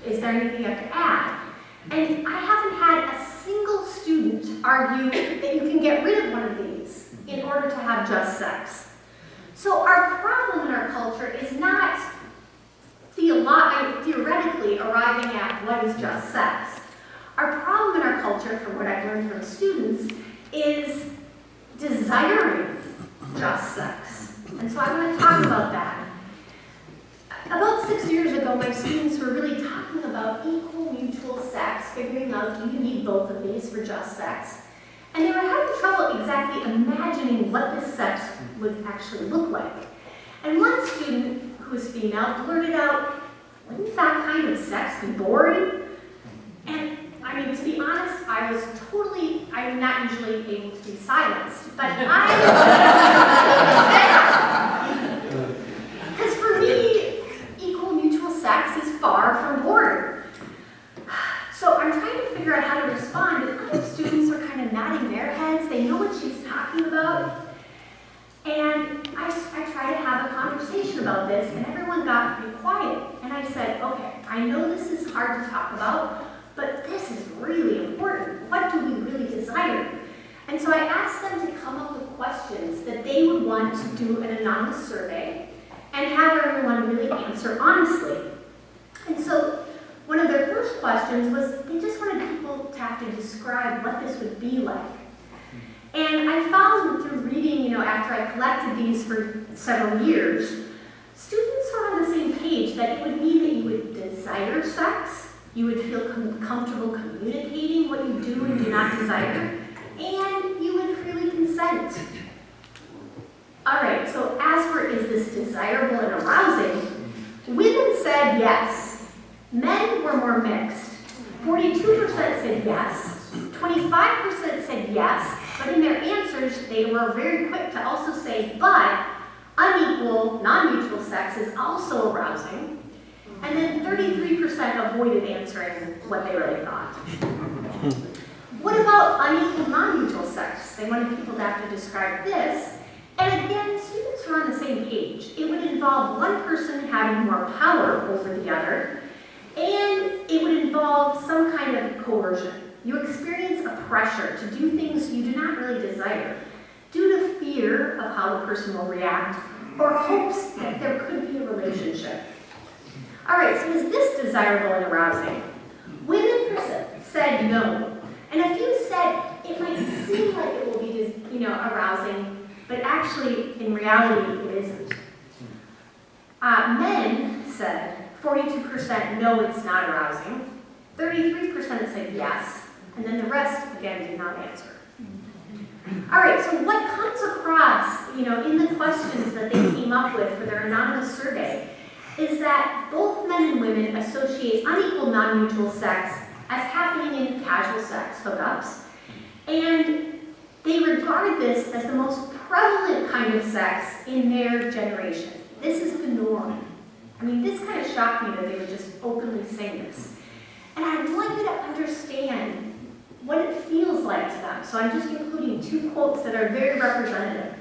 Is there anything you have to add? And I haven't had a single student argue that you can get rid of one of these in order to have just sex. So our problem in our culture is not theoretically arriving at what is just sex. Our problem in our culture, from what I've learned from students, is desiring just sex. And so I want to talk about that. About 6 years ago, my students were really talking about equal mutual sex, figuring out you need both of these for just sex. And they were having trouble exactly imagining what this sex would actually look like. And one student, who was female, blurted out, "Wouldn't that kind of sex be boring?" And I mean, to be honest, I'm not usually able to be silenced, but because for me, equal mutual sex is far from boring. So I'm trying to figure out how to respond, and other students are kind of nodding their heads. They know what she's talking about. And I try to have a conversation about this, and everyone got pretty quiet. And I said, okay, I know this is hard to talk about, but this is really important. What do we really desire? And so I asked them to come up with questions that they would want to do an anonymous survey and have everyone really answer honestly. And so one of their first questions was they just wanted people to have to describe what this would be like. And I found through reading, after I collected these for several years, students are on the same page that it would mean that you would desire sex, you would feel comfortable communicating what you do and do not desire, and you would freely consent. All right, so as for is this desirable and arousing, women said yes. Men were more mixed. 42% said yes, 25% said yes, but in their answers, they were very quick to also say, but unequal, non-mutual sex is also arousing. And then 33% avoided answering what they really thought. What about unequal, non-mutual sex? They wanted people to have to describe this. And again, students were on the same page. It would involve one person having more power over the other, and it would involve some kind of coercion. You experience a pressure to do things you do not really desire due to fear of how the person will react or hopes that there could be a relationship. All right, so is this desirable and arousing? Women said no. And a few said it might seem like it will be, arousing, but actually, in reality, it isn't. Men said 42% no, it's not arousing. 33% said yes. And then the rest, again, did not answer. All right, so what comes across, in the questions that they came up with for their anonymous survey is that both men and women associate unequal non-mutual sex as happening in casual sex hookups, and they regard this as the most prevalent kind of sex in their generation. This is the norm. I mean, this kind of shocked me that they would just openly say this. And I'd like you to understand what it feels like to them. So I'm just including 2 quotes that are very representative.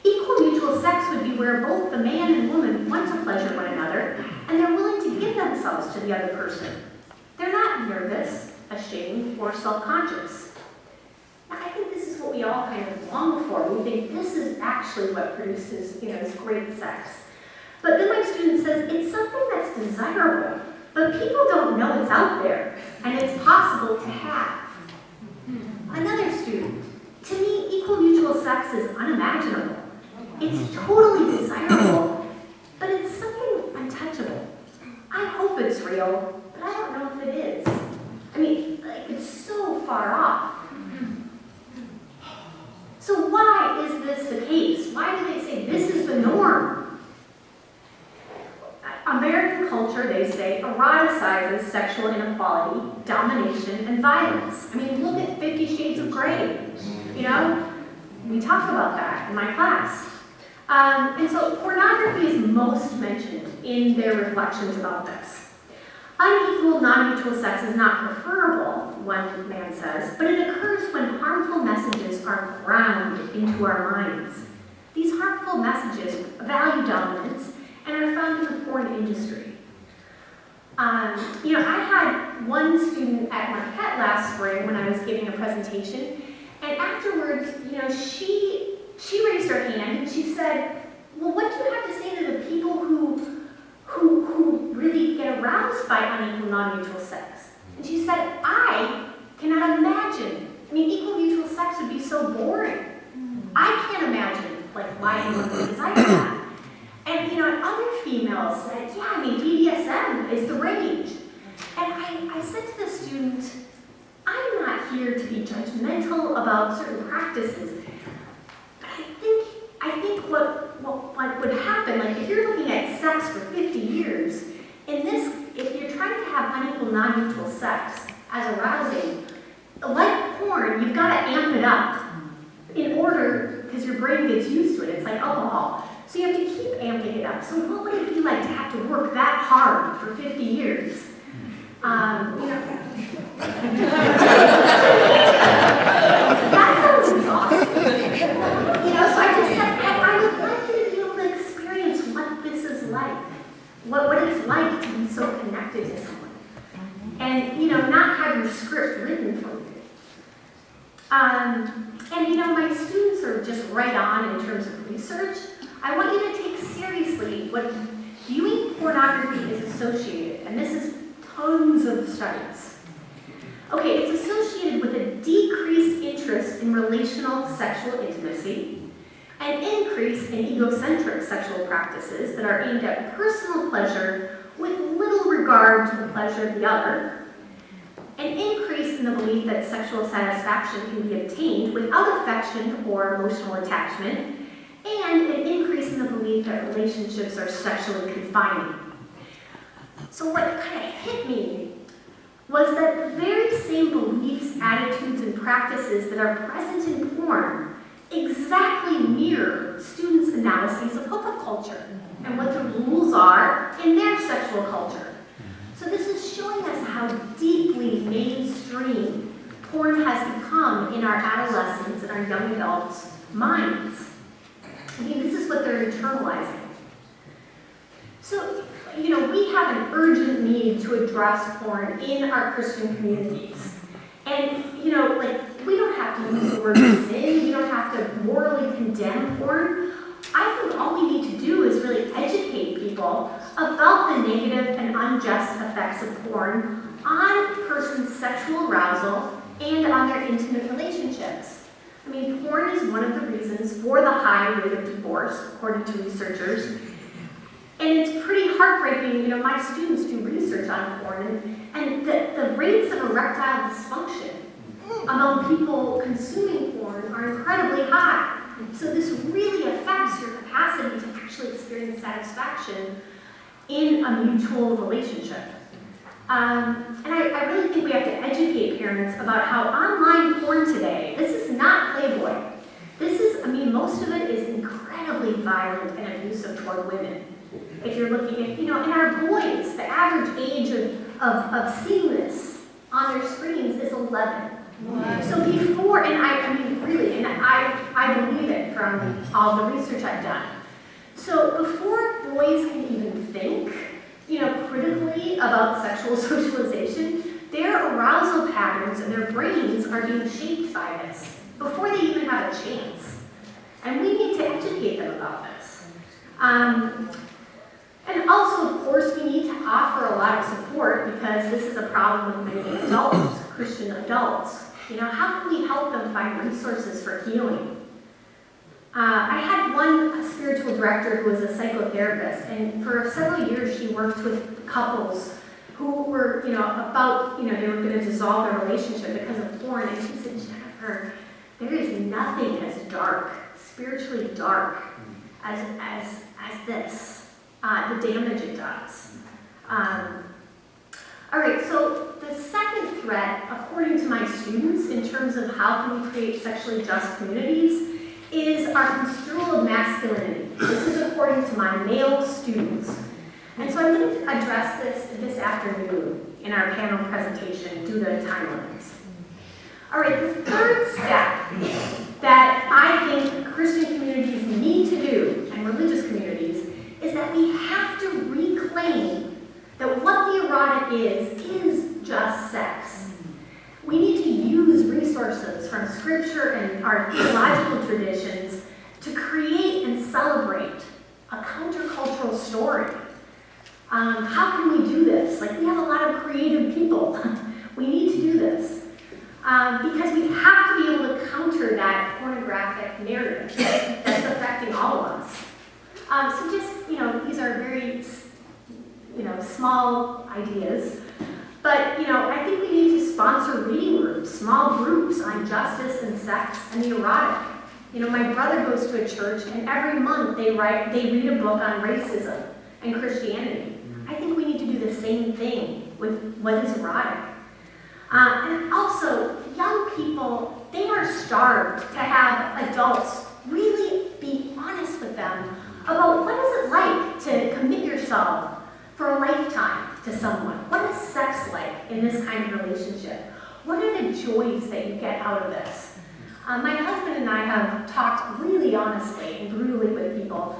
Equal mutual sex would be where both the man and woman want to pleasure one another, and they're willing to give themselves to the other person. They're not nervous, ashamed, or self-conscious. Now, I think this is what we all kind of long for. We think this is actually what produces, this great sex. But then my student says, it's something that's desirable, but people don't know it's out there, and it's possible to have. Another student, to me, equal mutual sex is unimaginable. It's totally desirable, but it's something untouchable. I hope it's real, but I don't know if it is. I mean, it's so far off. So why is this the case? Why do they say this is the norm? American culture, they say, eroticizes sexual inequality, domination, and violence. I mean, look at 50 Shades of Grey. We talk about that in my class. And so pornography is most mentioned in their reflections about this. Unequal, non-mutual sex is not preferable, one man says, but it occurs when harmful messages are ground into our minds. These harmful messages value dominance and are found in the porn industry. I had one student at Marquette last spring when I was giving a presentation, and afterwards, she raised her hand and she said, well, what do you have to say to the people who really get aroused by unequal non-mutual sex? And she said, I cannot imagine. Equal mutual sex would be so boring. I can't imagine, why anyone would desire that. And, other females said, yeah, BDSM is the rage. And I said to the student, I'm not here to be judgmental about certain practices, but I think what would happen, if you're looking at sex for 50 years, if you're trying to have unequal non-mutual sex as arousing, like porn, you've got to amp it up in order, because your brain gets used to it. It's like alcohol. So you have to keep amping it up. So what would it be like to have to work that hard for 50 years? That sounds exhausting. So I just said, I would like you to be able to experience what this is like. What it's like to be so connected to someone. And, not have your script written for you. My students are just right on in terms of research. I want you to take seriously what viewing pornography is associated, and this is tons of studies. Okay, it's associated with a decreased interest in relational sexual intimacy, an increase in egocentric sexual practices that are aimed at personal pleasure with little regard to the pleasure of the other, an increase in the belief that sexual satisfaction can be obtained without affection or emotional attachment, and an increase in the belief that relationships are sexually confining. So what kind of hit me was that the very same beliefs, attitudes, and practices that are present in porn exactly mirror students' analyses of hookup culture and what the rules are in their sexual culture. So this is showing us how deeply mainstream porn has become in our adolescents and our young adults' minds. This is what they're internalizing. So, we have an urgent need to address porn in our Christian communities. And, we don't have to use the word sin, we don't have to morally condemn porn. I think all we need to do is really educate people about the negative and unjust effects of porn on a person's sexual arousal and on their intimate relationships. Porn is one of the reasons for the high rate of divorce, according to researchers. And it's pretty heartbreaking. My students do research on porn, and the rates of erectile dysfunction among people consuming porn are incredibly high. So this really affects your capacity to actually experience satisfaction in a mutual relationship. And I really think we have to educate parents about how online porn today, this is not Playboy. This is, most of it is incredibly violent and abusive toward women. If you're looking at, in our boys, the average age of seeing this on their screens is 11. Wow. So before, and I believe it from all the research I've done. So before boys can even think, critically about sexual socialization, their arousal patterns and their brains are being shaped by this before they even have a chance. And we need to educate them about this. And also, of course, we need to offer a lot of support because this is a problem with many adults, Christian adults. How can we help them find resources for healing? I had one spiritual director who was a psychotherapist, and for several years she worked with couples who were, they were going to dissolve their relationship because of porn, and she said, Jennifer, there is nothing as dark, spiritually dark, as this, the damage it does. All right, so the second threat, according to my students, in terms of how can we create sexually just communities, is our construal of masculinity. This is according to my male students. And so I'm going to address this afternoon in our panel presentation due to time limits. All right, the third step that I think Christian communities need to do, and religious communities, is that we have to reclaim that what the erotic is just sex. We need to use resources from Scripture and our theological traditions to create and celebrate a countercultural story. How can we do this? Like, we have a lot of creative people. We need to do this. Because we have to be able to counter that pornographic narrative that's affecting all of us. So just, these are very, small ideas. But, I think we need to sponsor reading groups, small groups on justice and sex and the erotic. My brother goes to a church, and every month they read a book on racism and Christianity. I think we need to do the same thing with what is erotic. And also, young people, they are starved to have adults really be honest with them about what is it like to commit yourself for a lifetime to someone. What is sex like in this kind of relationship? What are the joys that you get out of this? My husband and I have talked really honestly and brutally with people,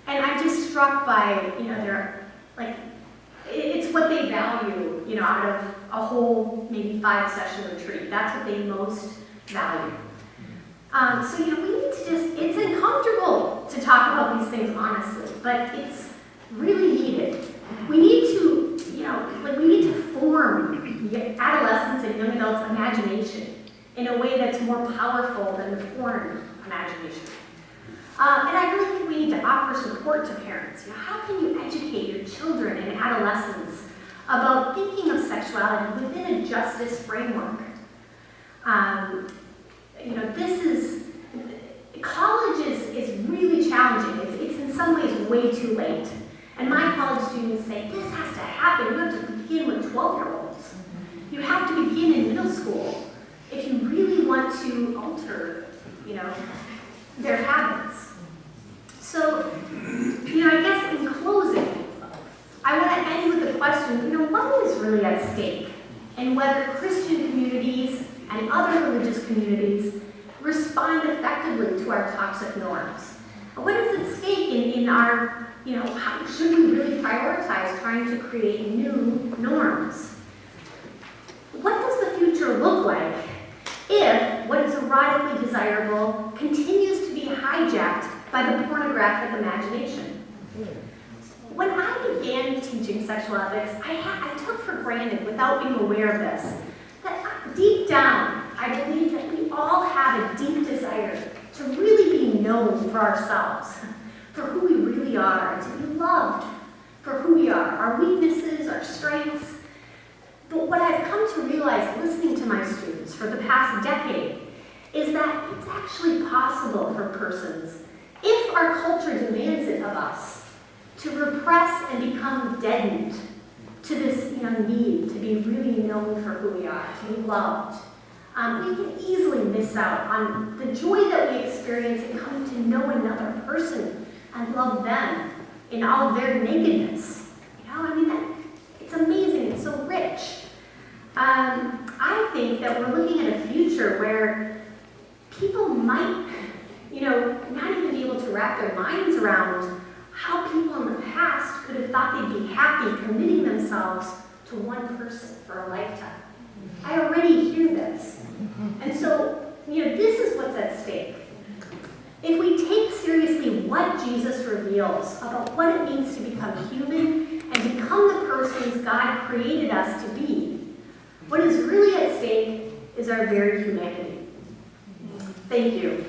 and I'm just struck by, it's what they value, out of a whole maybe 5-session retreat. That's what they most value. So, we need to it's uncomfortable to talk about these things honestly, but it's really needed. We need to, we need to form adolescents and young adults' imagination in a way that's more powerful than the porn imagination. And I really think we need to offer support to parents. How can you educate your children and adolescents about thinking of sexuality within a justice framework? College is really challenging. It's in some ways way too late. And my college students say, this has to happen. You have to begin with 12-year-olds. You have to begin in middle school if you really want to alter, their habits. So, I guess in closing, I want to end with a question, what is really at stake? And whether Christian communities and other religious communities respond effectively to our toxic norms. What is at stake in our, how should we really prioritize trying to create new norms? What does the future look like if what is erotically desirable continues to be hijacked by the pornographic imagination? When I began teaching sexual ethics, I took for granted, without being aware of this, that deep down, I believe that we all have a deep desire to really be known for ourselves, for who we really are, and to be loved for who we are, our weaknesses, our strengths. But what I've come to realize listening to my students for the past decade is that it's actually possible for persons, if our culture demands it of us, to repress and become deadened to this need to be really known for who we are, to be loved. We can easily miss out on the joy that we experience in coming to know another person and love them in all of their nakedness. It's amazing, it's so rich. I think that we're looking at a future where people might, not even be able to wrap their minds around how people in the past could have thought they'd be happy committing themselves to one person for a lifetime. I already hear this. And so, this is what's at stake. If we take seriously what Jesus reveals about what it means to become human and become the persons God created us to be, what is really at stake is our very humanity. Thank you.